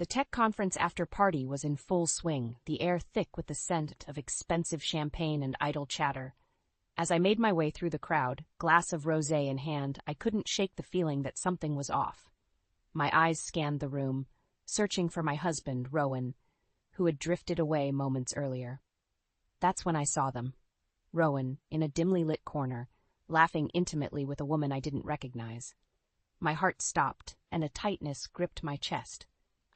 The tech conference after party was in full swing, the air thick with the scent of expensive champagne and idle chatter. As I made my way through the crowd, glass of rosé in hand, I couldn't shake the feeling that something was off. My eyes scanned the room, searching for my husband, Rowan, who had drifted away moments earlier. That's when I saw them. Rowan, in a dimly lit corner, laughing intimately with a woman I didn't recognize. My heart stopped, and a tightness gripped my chest.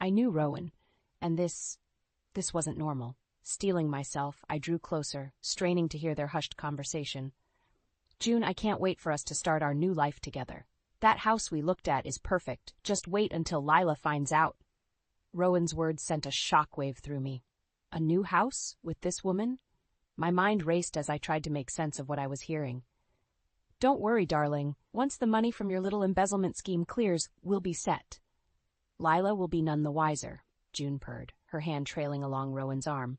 I knew Rowan, and this wasn't normal. Steeling myself, I drew closer, straining to hear their hushed conversation. June, I can't wait for us to start our new life together. That house we looked at is perfect. Just wait until Lila finds out. Rowan's words sent a shockwave through me. A new house? With this woman? My mind raced as I tried to make sense of what I was hearing. Don't worry, darling. Once the money from your little embezzlement scheme clears, we'll be set. Lila will be none the wiser, June purred, her hand trailing along Rowan's arm.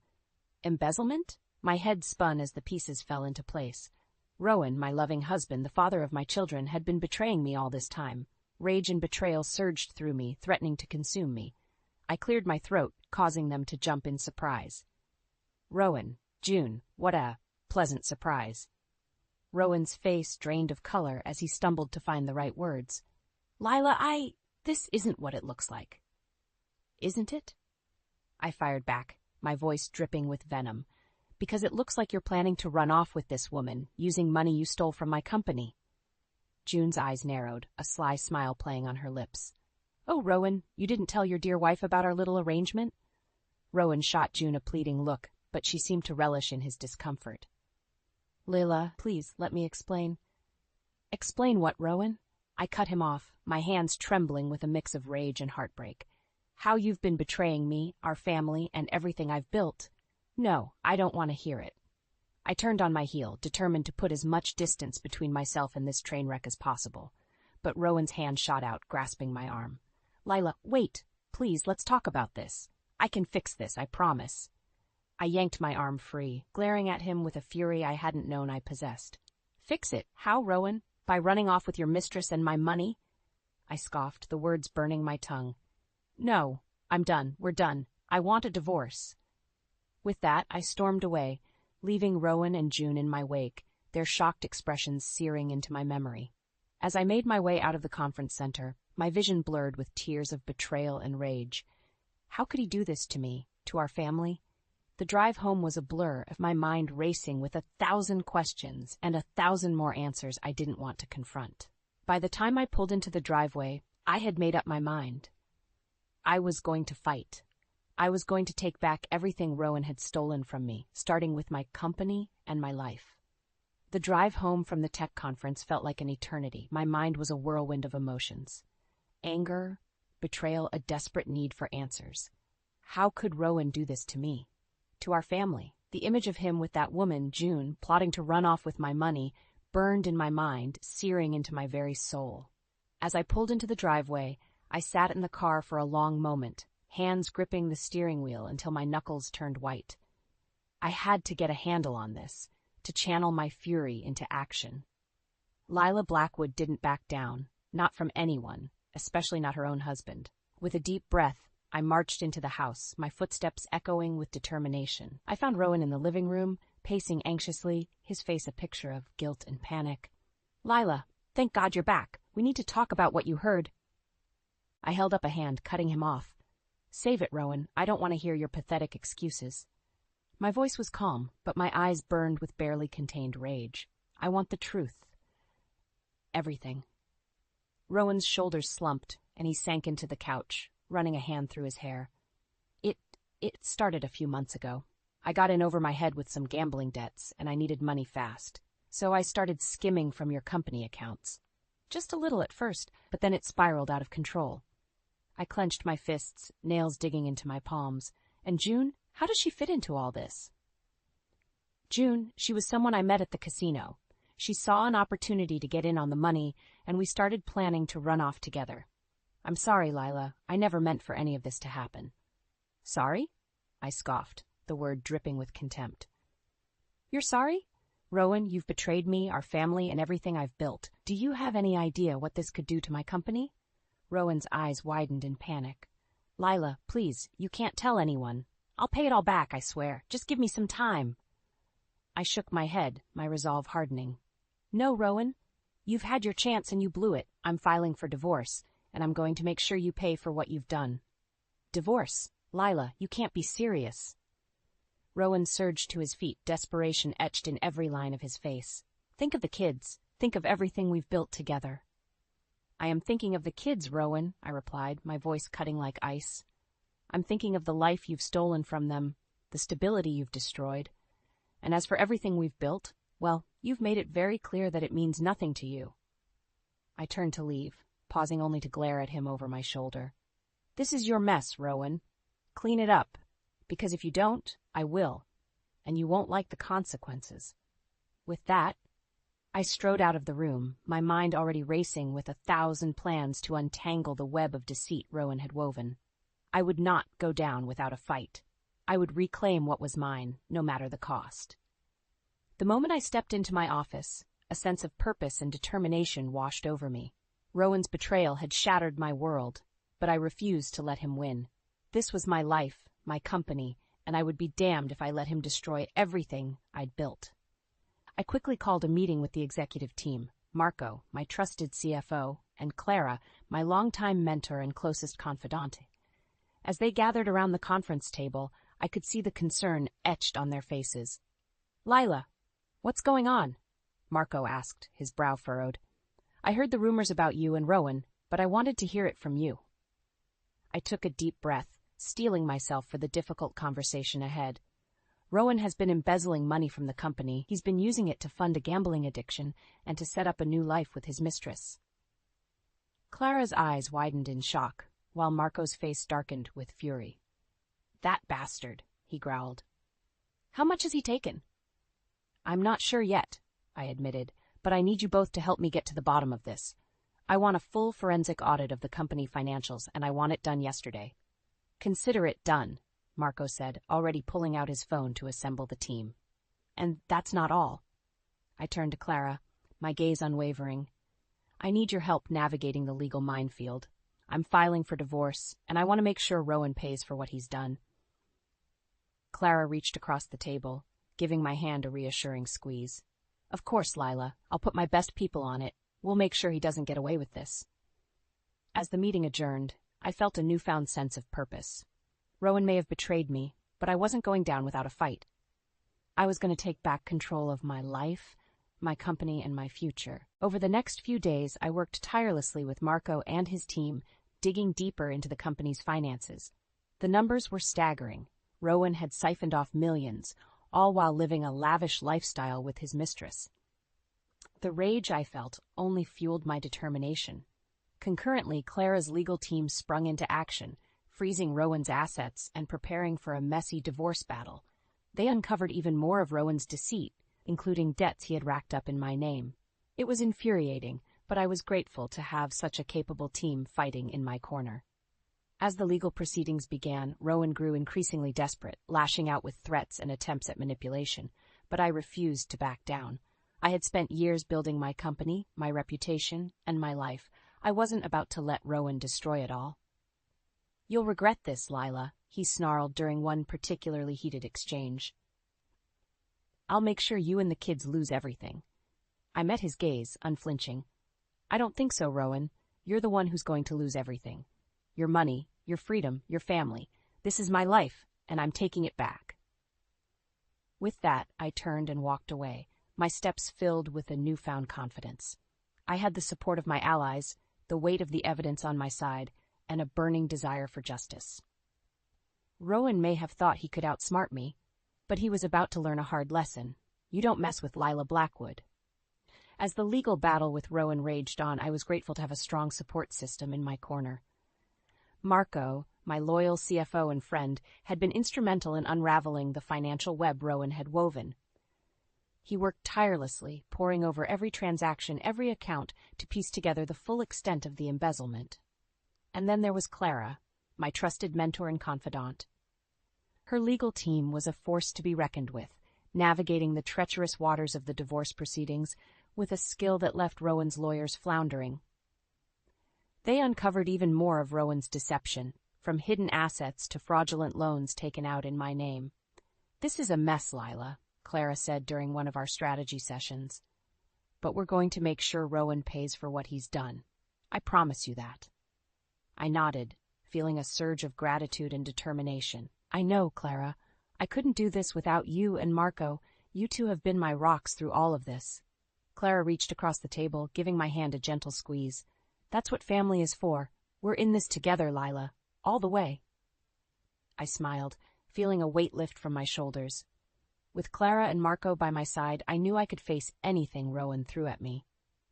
Embezzlement? My head spun as the pieces fell into place. Rowan, my loving husband, the father of my children, had been betraying me all this time. Rage and betrayal surged through me, threatening to consume me. I cleared my throat, causing them to jump in surprise. Rowan, June, what a pleasant surprise. Rowan's face drained of color as he stumbled to find the right words. Lila, this isn't what it looks like. Isn't it? I fired back, my voice dripping with venom. Because it looks like you're planning to run off with this woman, using money you stole from my company. June's eyes narrowed, a sly smile playing on her lips. Oh, Rowan, you didn't tell your dear wife about our little arrangement? Rowan shot June a pleading look, but she seemed to relish in his discomfort. Lila, please, let me explain. Explain what, Rowan? I cut him off, my hands trembling with a mix of rage and heartbreak. How you've been betraying me, our family, and everything I've built. No, I don't want to hear it. I turned on my heel, determined to put as much distance between myself and this train wreck as possible. But Rowan's hand shot out, grasping my arm. Lila, wait. Please, let's talk about this. I can fix this, I promise. I yanked my arm free, glaring at him with a fury I hadn't known I possessed. Fix it? How, Rowan? By running off with your mistress and my money? I scoffed, the words burning my tongue. No, I'm done. We're done. I want a divorce. With that, I stormed away, leaving Rowan and June in my wake, their shocked expressions searing into my memory. As I made my way out of the conference center, my vision blurred with tears of betrayal and rage. How could he do this to me, to our family? The drive home was a blur of my mind racing with 1,000 questions and 1,000 more answers I didn't want to confront. By the time I pulled into the driveway, I had made up my mind. I was going to fight. I was going to take back everything Rowan had stolen from me, starting with my company and my life. The drive home from the tech conference felt like an eternity. My mind was a whirlwind of emotions. Anger, betrayal, a desperate need for answers. How could Rowan do this to me? To our family? The image of him with that woman, June, plotting to run off with my money, burned in my mind, searing into my very soul. As I pulled into the driveway, I sat in the car for a long moment, hands gripping the steering wheel until my knuckles turned white. I had to get a handle on this, to channel my fury into action. Lila Blackwood didn't back down, not from anyone, especially not her own husband. With a deep breath, I marched into the house, my footsteps echoing with determination. I found Rowan in the living room, pacing anxiously, his face a picture of guilt and panic. Lila, thank God you're back. We need to talk about what you heard. I held up a hand, cutting him off. Save it, Rowan. I don't want to hear your pathetic excuses. My voice was calm, but my eyes burned with barely contained rage. I want the truth. Everything. Rowan's shoulders slumped, and he sank into the couch, running a hand through his hair. It started a few months ago. I got in over my head with some gambling debts, and I needed money fast. So I started skimming from your company accounts. Just a little at first, but then it spiraled out of control. I clenched my fists, nails digging into my palms. And June, how does she fit into all this? June, she was someone I met at the casino. She saw an opportunity to get in on the money, and we started planning to run off together. I'm sorry, Lila. I never meant for any of this to happen. Sorry? I scoffed, the word dripping with contempt. You're sorry? Rowan, you've betrayed me, our family, and everything I've built. Do you have any idea what this could do to my company? Rowan's eyes widened in panic. Lila, please, you can't tell anyone. I'll pay it all back, I swear. Just give me some time. I shook my head, my resolve hardening. No, Rowan. You've had your chance and you blew it. I'm filing for divorce, and I'm going to make sure you pay for what you've done. Divorce? Lila, you can't be serious. Rowan surged to his feet, desperation etched in every line of his face. Think of the kids. Think of everything we've built together. I am thinking of the kids, Rowan, I replied, my voice cutting like ice. I'm thinking of the life you've stolen from them, the stability you've destroyed. And as for everything we've built, well, you've made it very clear that it means nothing to you. I turned to leave, pausing only to glare at him over my shoulder. This is your mess, Rowan. Clean it up, because if you don't, I will, and you won't like the consequences. With that, I strode out of the room, my mind already racing with 1,000 plans to untangle the web of deceit Rowan had woven. I would not go down without a fight. I would reclaim what was mine, no matter the cost. The moment I stepped into my office, a sense of purpose and determination washed over me. Rowan's betrayal had shattered my world, but I refused to let him win. This was my life, my company, and I would be damned if I let him destroy everything I'd built. I quickly called a meeting with the executive team, Marco, my trusted CFO, and Clara, my longtime mentor and closest confidante. As they gathered around the conference table, I could see the concern etched on their faces. Lila, what's going on? Marco asked, his brow furrowed. I heard the rumors about you and Rowan, but I wanted to hear it from you. I took a deep breath, steeling myself for the difficult conversation ahead. Rowan has been embezzling money from the company. He's been using it to fund a gambling addiction and to set up a new life with his mistress. Clara's eyes widened in shock, while Marco's face darkened with fury. That bastard, he growled. How much has he taken? I'm not sure yet, I admitted, but I need you both to help me get to the bottom of this. I want a full forensic audit of the company financials, and I want it done yesterday. Consider it done, Marco said, already pulling out his phone to assemble the team. And that's not all. I turned to Clara, my gaze unwavering. I need your help navigating the legal minefield. I'm filing for divorce, and I want to make sure Rowan pays for what he's done. Clara reached across the table, giving my hand a reassuring squeeze. Of course, Lila. I'll put my best people on it. We'll make sure he doesn't get away with this. As the meeting adjourned, I felt a newfound sense of purpose. Rowan may have betrayed me, but I wasn't going down without a fight. I was going to take back control of my life, my company, and my future. Over the next few days, I worked tirelessly with Marco and his team, digging deeper into the company's finances. The numbers were staggering. Rowan had siphoned off millions, all while living a lavish lifestyle with his mistress. The rage I felt only fueled my determination. Concurrently, Clara's legal team sprung into action, freezing Rowan's assets and preparing for a messy divorce battle. They uncovered even more of Rowan's deceit, including debts he had racked up in my name. It was infuriating, but I was grateful to have such a capable team fighting in my corner. As the legal proceedings began, Rowan grew increasingly desperate, lashing out with threats and attempts at manipulation, but I refused to back down. I had spent years building my company, my reputation, and my life. I wasn't about to let Rowan destroy it all. You'll regret this, Lila, he snarled during one particularly heated exchange. I'll make sure you and the kids lose everything. I met his gaze, unflinching. I don't think so, Rowan. You're the one who's going to lose everything. Your money, your freedom, your family. This is my life, and I'm taking it back. With that, I turned and walked away, my steps filled with a newfound confidence. I had the support of my allies, the weight of the evidence on my side, and a burning desire for justice. Rowan may have thought he could outsmart me, but he was about to learn a hard lesson. You don't mess with Lila Blackwood. As the legal battle with Rowan raged on, I was grateful to have a strong support system in my corner. Marco, my loyal CFO and friend, had been instrumental in unraveling the financial web Rowan had woven. He worked tirelessly, poring over every transaction, every account, to piece together the full extent of the embezzlement. And then there was Clara, my trusted mentor and confidant. Her legal team was a force to be reckoned with, navigating the treacherous waters of the divorce proceedings with a skill that left Rowan's lawyers floundering. They uncovered even more of Rowan's deception, from hidden assets to fraudulent loans taken out in my name. "This is a mess, Lila," Clara said during one of our strategy sessions. "But we're going to make sure Rowan pays for what he's done. I promise you that." I nodded, feeling a surge of gratitude and determination. "I know, Clara. I couldn't do this without you and Marco. You two have been my rocks through all of this." Clara reached across the table, giving my hand a gentle squeeze. "That's what family is for. We're in this together, Lila. All the way." I smiled, feeling a weight lift from my shoulders. With Clara and Marco by my side, I knew I could face anything Rowan threw at me.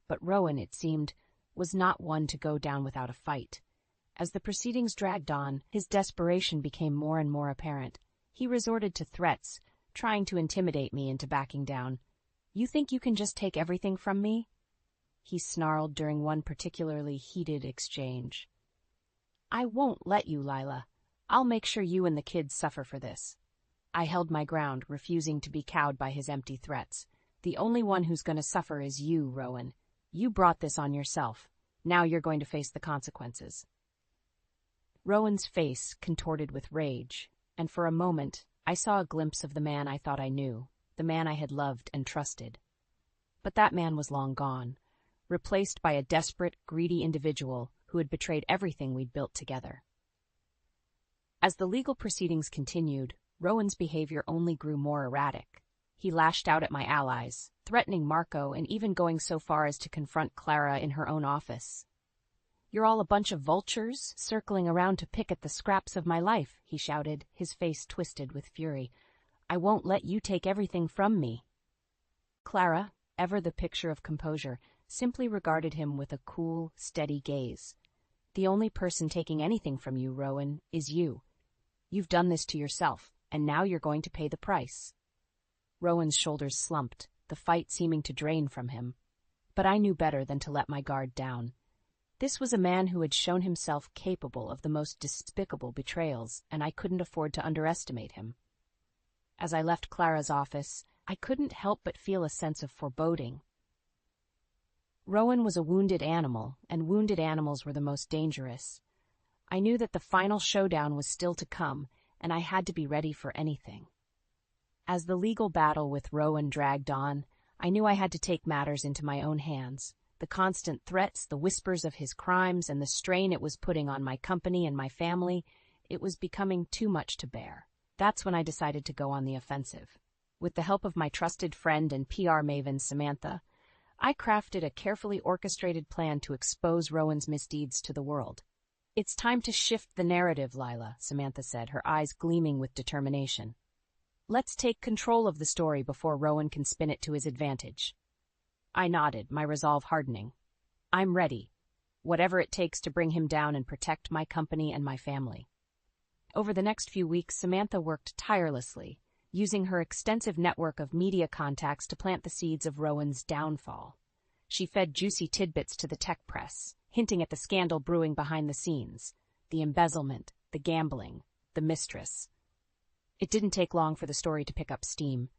But Rowan, it seemed, was not one to go down without a fight. As the proceedings dragged on, his desperation became more and more apparent. He resorted to threats, trying to intimidate me into backing down. "You think you can just take everything from me?" he snarled during one particularly heated exchange. "I won't let you, Lila. I'll make sure you and the kids suffer for this." I held my ground, refusing to be cowed by his empty threats. "The only one who's going to suffer is you, Rowan. You brought this on yourself. Now you're going to face the consequences." Rowan's face contorted with rage, and for a moment I saw a glimpse of the man I thought I knew, the man I had loved and trusted. But that man was long gone, replaced by a desperate, greedy individual who had betrayed everything we'd built together. As the legal proceedings continued, Rowan's behavior only grew more erratic. He lashed out at my allies, threatening Marco and even going so far as to confront Clara in her own office. "You're all a bunch of vultures, circling around to pick at the scraps of my life," he shouted, his face twisted with fury. "I won't let you take everything from me." Clara, ever the picture of composure, simply regarded him with a cool, steady gaze. "The only person taking anything from you, Rowan, is you. You've done this to yourself, and now you're going to pay the price." Rowan's shoulders slumped, the fight seeming to drain from him. But I knew better than to let my guard down. This was a man who had shown himself capable of the most despicable betrayals, and I couldn't afford to underestimate him. As I left Clara's office, I couldn't help but feel a sense of foreboding. Rowan was a wounded animal, and wounded animals were the most dangerous. I knew that the final showdown was still to come, and I had to be ready for anything. As the legal battle with Rowan dragged on, I knew I had to take matters into my own hands. The constant threats, the whispers of his crimes, and the strain it was putting on my company and my family, it was becoming too much to bear. That's when I decided to go on the offensive. With the help of my trusted friend and PR maven, Samantha, I crafted a carefully orchestrated plan to expose Rowan's misdeeds to the world. "It's time to shift the narrative, Lila," Samantha said, her eyes gleaming with determination. "Let's take control of the story before Rowan can spin it to his advantage." I nodded, my resolve hardening. "I'm ready. Whatever it takes to bring him down and protect my company and my family." Over the next few weeks, Samantha worked tirelessly, using her extensive network of media contacts to plant the seeds of Rowan's downfall. She fed juicy tidbits to the tech press, hinting at the scandal brewing behind the scenes, the embezzlement, the gambling, the Mistress. It didn't take long for the story to pick up steam.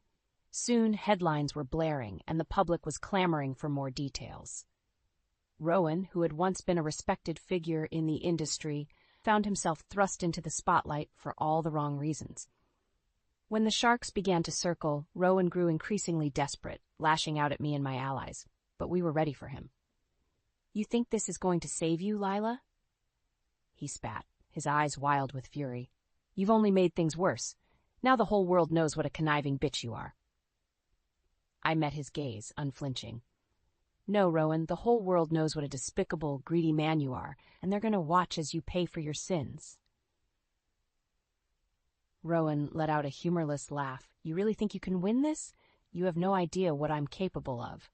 Soon, headlines were blaring, and the public was clamoring for more details. Rowan, who had once been a respected figure in the industry, found himself thrust into the spotlight for all the wrong reasons. When the sharks began to circle, Rowan grew increasingly desperate, lashing out at me and my allies, but we were ready for him. "You think this is going to save you, Lila?" He spat, his eyes wild with fury. "You've only made things worse. Now the whole world knows what a conniving bitch you are." I met his gaze, unflinching. "No, Rowan, the whole world knows what a despicable, greedy man you are, and they're going to watch as you pay for your sins." Rowan let out a humorless laugh. "You really think you can win this? You have no idea what I'm capable of."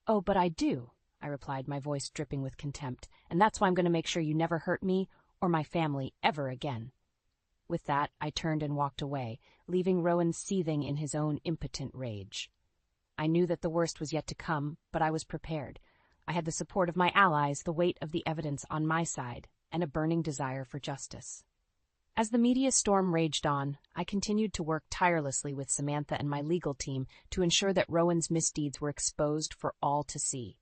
"Oh, but I do," I replied, my voice dripping with contempt, "and that's why I'm going to make sure you never hurt me or my family ever again." With that, I turned and walked away, leaving Rowan seething in his own impotent rage. I knew that the worst was yet to come, but I was prepared. I had the support of my allies, the weight of the evidence on my side, and a burning desire for justice. As the media storm raged on, I continued to work tirelessly with Samantha and my legal team to ensure that Rowan's misdeeds were exposed for all to see.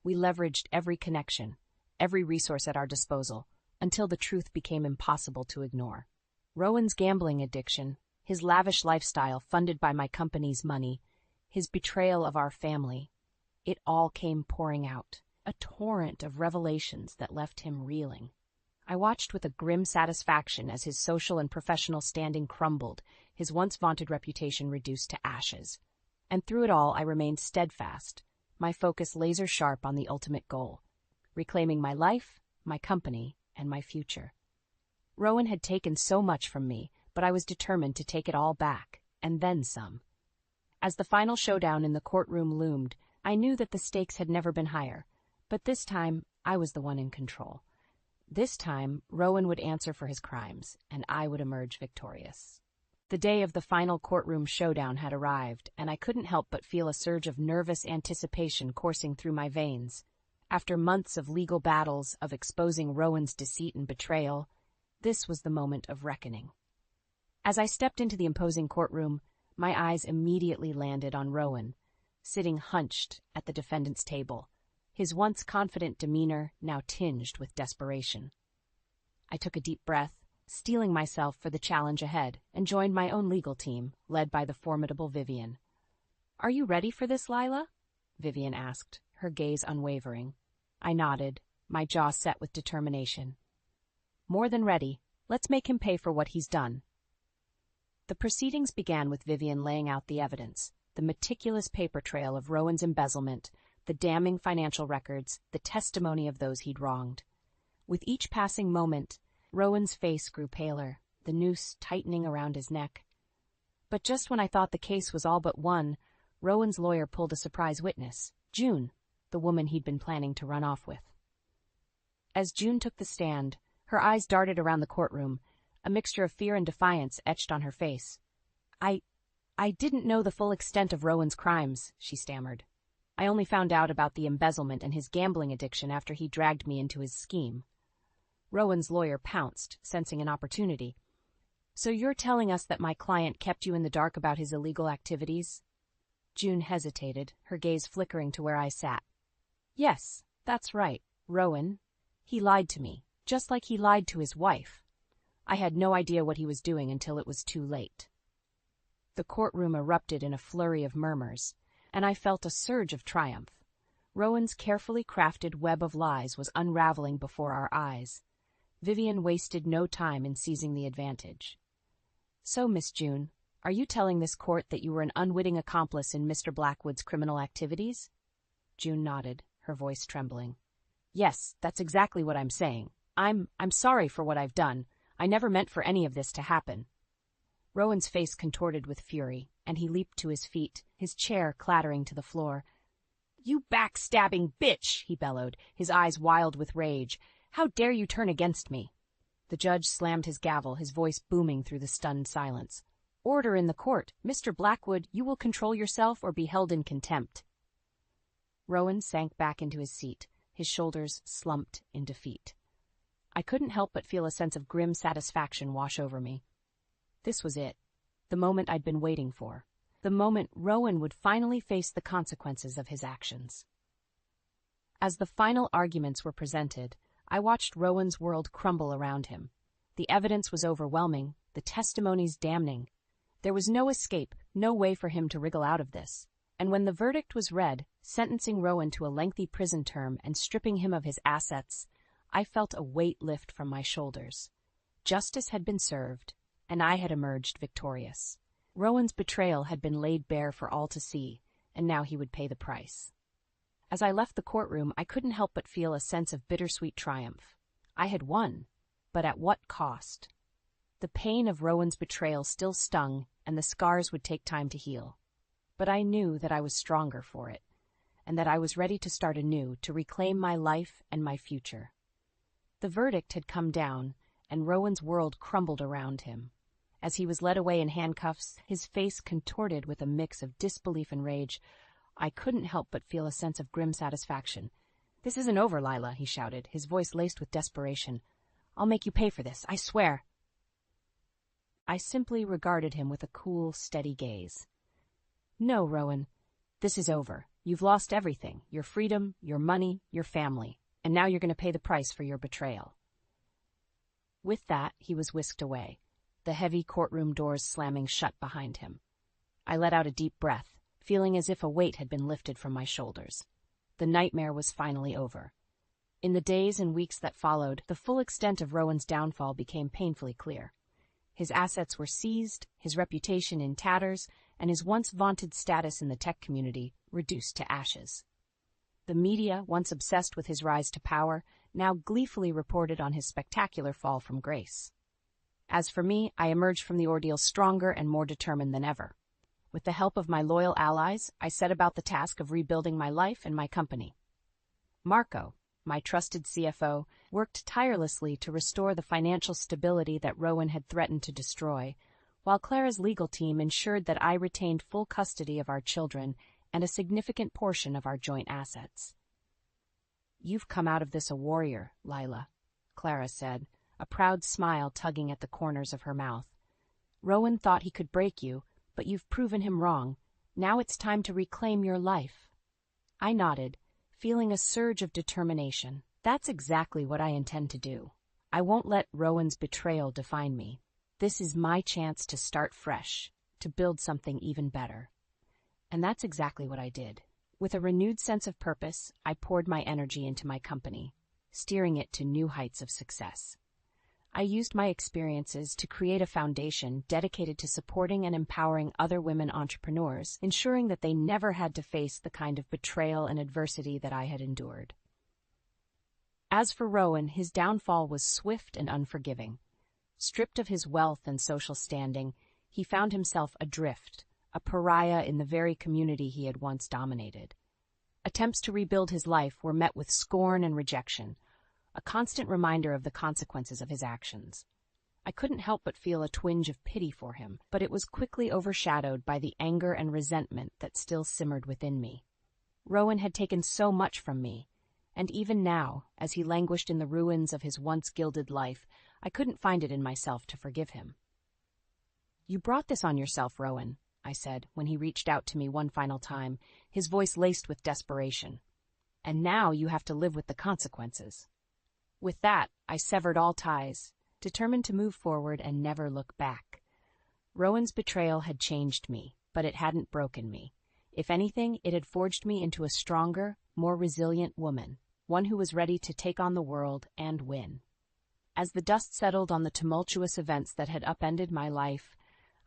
We leveraged every connection, every resource at our disposal, until the truth became impossible to ignore. Rowan's gambling addiction, his lavish lifestyle funded by my company's money, his betrayal of our family, it all came pouring out, a torrent of revelations that left him reeling. I watched with a grim satisfaction as his social and professional standing crumbled, his once vaunted reputation reduced to ashes. And through it all I remained steadfast, my focus laser-sharp on the ultimate goal, reclaiming my life, my company, and my future. Rowan had taken so much from me, but I was determined to take it all back, and then some. As the final showdown in the courtroom loomed, I knew that the stakes had never been higher, but this time I was the one in control. This time, Rowan would answer for his crimes, and I would emerge victorious. The day of the final courtroom showdown had arrived, and I couldn't help but feel a surge of nervous anticipation coursing through my veins. After months of legal battles, of exposing Rowan's deceit and betrayal, this was the moment of reckoning. As I stepped into the imposing courtroom, my eyes immediately landed on Rowan, sitting hunched at the defendant's table, his once confident demeanor now tinged with desperation. I took a deep breath, steeling myself for the challenge ahead, and joined my own legal team, led by the formidable Vivian. "Are you ready for this, Lila?" Vivian asked, her gaze unwavering. I nodded, my jaw set with determination. "More than ready. Let's make him pay for what he's done." The proceedings began with Vivian laying out the evidence, the meticulous paper trail of Rowan's embezzlement, the damning financial records, the testimony of those he'd wronged. With each passing moment, Rowan's face grew paler, the noose tightening around his neck. But just when I thought the case was all but won, Rowan's lawyer pulled a surprise witness, June, the woman he'd been planning to run off with. As June took the stand, her eyes darted around the courtroom, a mixture of fear and defiance etched on her face. I didn't know the full extent of Rowan's crimes," she stammered. "I only found out about the embezzlement and his gambling addiction after he dragged me into his scheme." Rowan's lawyer pounced, sensing an opportunity. "So you're telling us that my client kept you in the dark about his illegal activities?" June hesitated, her gaze flickering to where I sat. "Yes, that's right, Rowan. He lied to me, just like he lied to his wife. I had no idea what he was doing until it was too late." The courtroom erupted in a flurry of murmurs, and I felt a surge of triumph. Rowan's carefully crafted web of lies was unraveling before our eyes. Vivian wasted no time in seizing the advantage. "So, Miss June, are you telling this court that you were an unwitting accomplice in Mr. Blackwood's criminal activities?" June nodded, her voice trembling. "Yes, that's exactly what I'm saying. I'm sorry for what I've done. I never meant for any of this to happen." Rowan's face contorted with fury, and he leaped to his feet, his chair clattering to the floor. "You backstabbing bitch!" he bellowed, his eyes wild with rage. "How dare you turn against me?" The judge slammed his gavel, his voice booming through the stunned silence. "Order in the court. Mr. Blackwood, you will control yourself or be held in contempt." Rowan sank back into his seat, his shoulders slumped in defeat. I couldn't help but feel a sense of grim satisfaction wash over me. This was it, the moment I'd been waiting for, the moment Rowan would finally face the consequences of his actions. As the final arguments were presented, I watched Rowan's world crumble around him. The evidence was overwhelming, the testimonies damning. There was no escape, no way for him to wriggle out of this. And when the verdict was read, sentencing Rowan to a lengthy prison term and stripping him of his assets, I felt a weight lift from my shoulders. Justice had been served, and I had emerged victorious. Rowan's betrayal had been laid bare for all to see, and now he would pay the price. As I left the courtroom, I couldn't help but feel a sense of bittersweet triumph. I had won, but at what cost? The pain of Rowan's betrayal still stung, and the scars would take time to heal. But I knew that I was stronger for it, and that I was ready to start anew, to reclaim my life and my future. The verdict had come down, and Rowan's world crumbled around him. As he was led away in handcuffs, his face contorted with a mix of disbelief and rage, I couldn't help but feel a sense of grim satisfaction. "This isn't over, Lila," he shouted, his voice laced with desperation. "I'll make you pay for this, I swear." I simply regarded him with a cool, steady gaze. "No, Rowan, this is over. You've lost everything, your freedom, your money, your family, and now you're going to pay the price for your betrayal." With that, he was whisked away, the heavy courtroom doors slamming shut behind him. I let out a deep breath, feeling as if a weight had been lifted from my shoulders. The nightmare was finally over. In the days and weeks that followed, the full extent of Rowan's downfall became painfully clear. His assets were seized, his reputation in tatters, and his once vaunted status in the tech community reduced to ashes. The media, once obsessed with his rise to power, now gleefully reported on his spectacular fall from grace. As for me, I emerged from the ordeal stronger and more determined than ever. With the help of my loyal allies, I set about the task of rebuilding my life and my company. Marco, my trusted CFO, worked tirelessly to restore the financial stability that Rowan had threatened to destroy, while Clara's legal team ensured that I retained full custody of our children and a significant portion of our joint assets. "You've come out of this a warrior, Lila," Clara said, a proud smile tugging at the corners of her mouth. "Rowan thought he could break you, but you've proven him wrong. Now it's time to reclaim your life." I nodded, feeling a surge of determination. That's exactly what I intend to do. I won't let Rowan's betrayal define me. This is my chance to start fresh, to build something even better. And that's exactly what I did. With a renewed sense of purpose, I poured my energy into my company, steering it to new heights of success. I used my experiences to create a foundation dedicated to supporting and empowering other women entrepreneurs, ensuring that they never had to face the kind of betrayal and adversity that I had endured. As for Rowan, his downfall was swift and unforgiving. Stripped of his wealth and social standing, he found himself adrift, a pariah in the very community he had once dominated. Attempts to rebuild his life were met with scorn and rejection, a constant reminder of the consequences of his actions. I couldn't help but feel a twinge of pity for him, but it was quickly overshadowed by the anger and resentment that still simmered within me. Rowan had taken so much from me, and even now, as he languished in the ruins of his once gilded life, I couldn't find it in myself to forgive him. "You brought this on yourself, Rowan," I said, when he reached out to me one final time, his voice laced with desperation. "And now you have to live with the consequences." With that, I severed all ties, determined to move forward and never look back. Rowan's betrayal had changed me, but it hadn't broken me. If anything, it had forged me into a stronger, more resilient woman, one who was ready to take on the world and win. As the dust settled on the tumultuous events that had upended my life,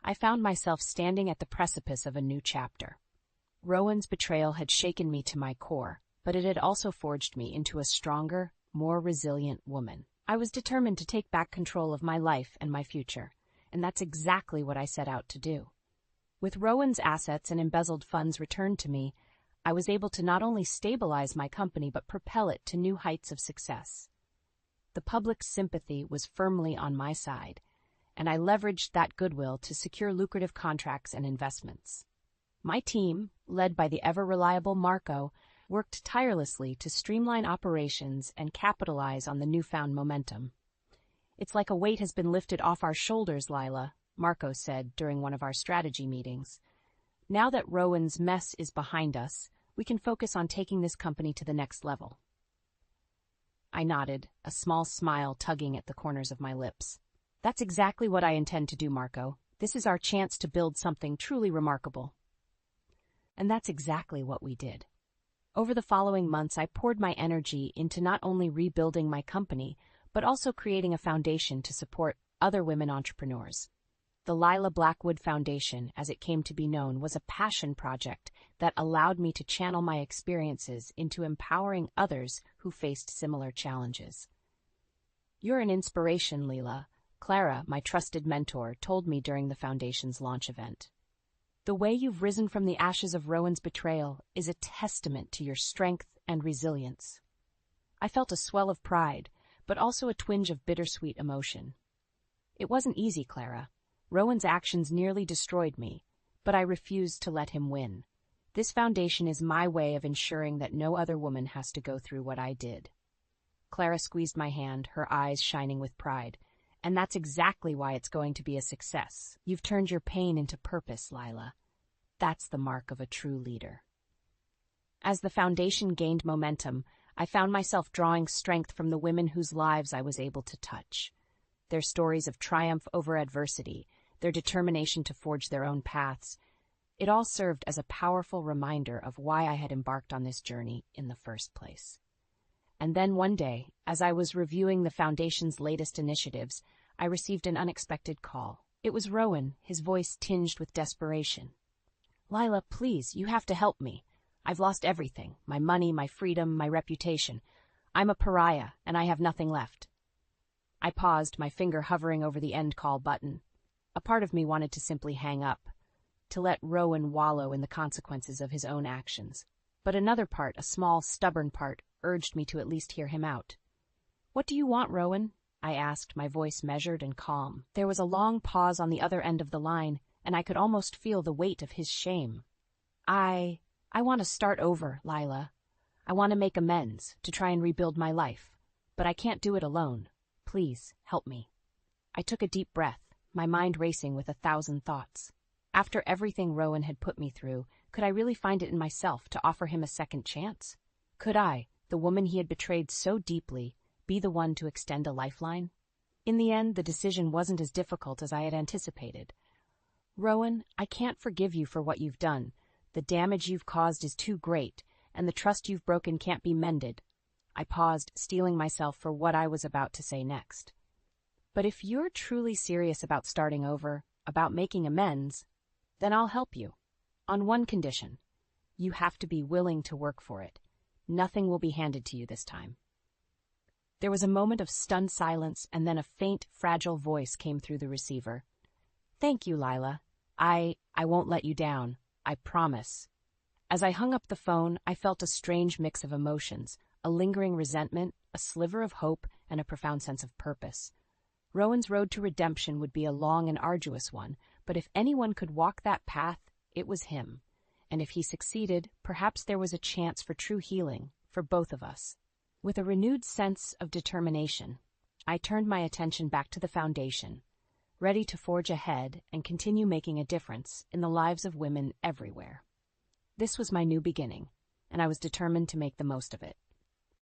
I found myself standing at the precipice of a new chapter. Rowan's betrayal had shaken me to my core, but it had also forged me into a stronger, more resilient woman. I was determined to take back control of my life and my future, and that's exactly what I set out to do. With Rowan's assets and embezzled funds returned to me, I was able to not only stabilize my company but propel it to new heights of success. The public's sympathy was firmly on my side, and I leveraged that goodwill to secure lucrative contracts and investments. My team, led by the ever-reliable Marco, worked tirelessly to streamline operations and capitalize on the newfound momentum. "It's like a weight has been lifted off our shoulders, Lila," Marco said during one of our strategy meetings. "Now that Rowan's mess is behind us, we can focus on taking this company to the next level." I nodded, a small smile tugging at the corners of my lips. "That's exactly what I intend to do, Marco. This is our chance to build something truly remarkable." And that's exactly what we did. Over the following months, I poured my energy into not only rebuilding my company, but also creating a foundation to support other women entrepreneurs. The Lila Blackwood Foundation, as it came to be known, was a passion project that allowed me to channel my experiences into empowering others who faced similar challenges. "You're an inspiration, Lila," Clara, my trusted mentor, told me during the foundation's launch event. "The way you've risen from the ashes of Rowan's betrayal is a testament to your strength and resilience." I felt a swell of pride, but also a twinge of bittersweet emotion. "It wasn't easy, Clara. Rowan's actions nearly destroyed me, but I refused to let him win. This foundation is my way of ensuring that no other woman has to go through what I did." Clara squeezed my hand, her eyes shining with pride. "And that's exactly why it's going to be a success. You've turned your pain into purpose, Lila. That's the mark of a true leader." As the foundation gained momentum, I found myself drawing strength from the women whose lives I was able to touch. their stories of triumph over adversity, their determination to forge their own paths. It all served as a powerful reminder of why I had embarked on this journey in the first place. And then one day, as I was reviewing the Foundation's latest initiatives, I received an unexpected call. It was Rowan, his voice tinged with desperation. "Lila, please, you have to help me. I've lost everything, my money, my freedom, my reputation. I'm a pariah, and I have nothing left." I paused, my finger hovering over the end call button. A part of me wanted to simply hang up, to let Rowan wallow in the consequences of his own actions. But another part, a small, stubborn part, urged me to at least hear him out. "What do you want, Rowan?" I asked, my voice measured and calm. There was a long pause on the other end of the line, and I could almost feel the weight of his shame. I want to start over, Lila. I want to make amends, to try and rebuild my life. But I can't do it alone. Please, help me." I took a deep breath, my mind racing with 1,000 thoughts. After everything Rowan had put me through, could I really find it in myself to offer him a second chance? Could I, the woman he had betrayed so deeply, be the one to extend a lifeline? In the end, the decision wasn't as difficult as I had anticipated. "Rowan, I can't forgive you for what you've done. The damage you've caused is too great, and the trust you've broken can't be mended." I paused, steeling myself for what I was about to say next. "But if you're truly serious about starting over, about making amends, then I'll help you. On one condition. You have to be willing to work for it. Nothing will be handed to you this time." There was a moment of stunned silence, and then a faint, fragile voice came through the receiver. "Thank you, Lila. I won't let you down. I promise." As I hung up the phone, I felt a strange mix of emotions, a lingering resentment, a sliver of hope, and a profound sense of purpose. Rowan's road to redemption would be a long and arduous one, but if anyone could walk that path, it was him. And if he succeeded, perhaps there was a chance for true healing, for both of us. With a renewed sense of determination, I turned my attention back to the Foundation, ready to forge ahead and continue making a difference in the lives of women everywhere. This was my new beginning, and I was determined to make the most of it.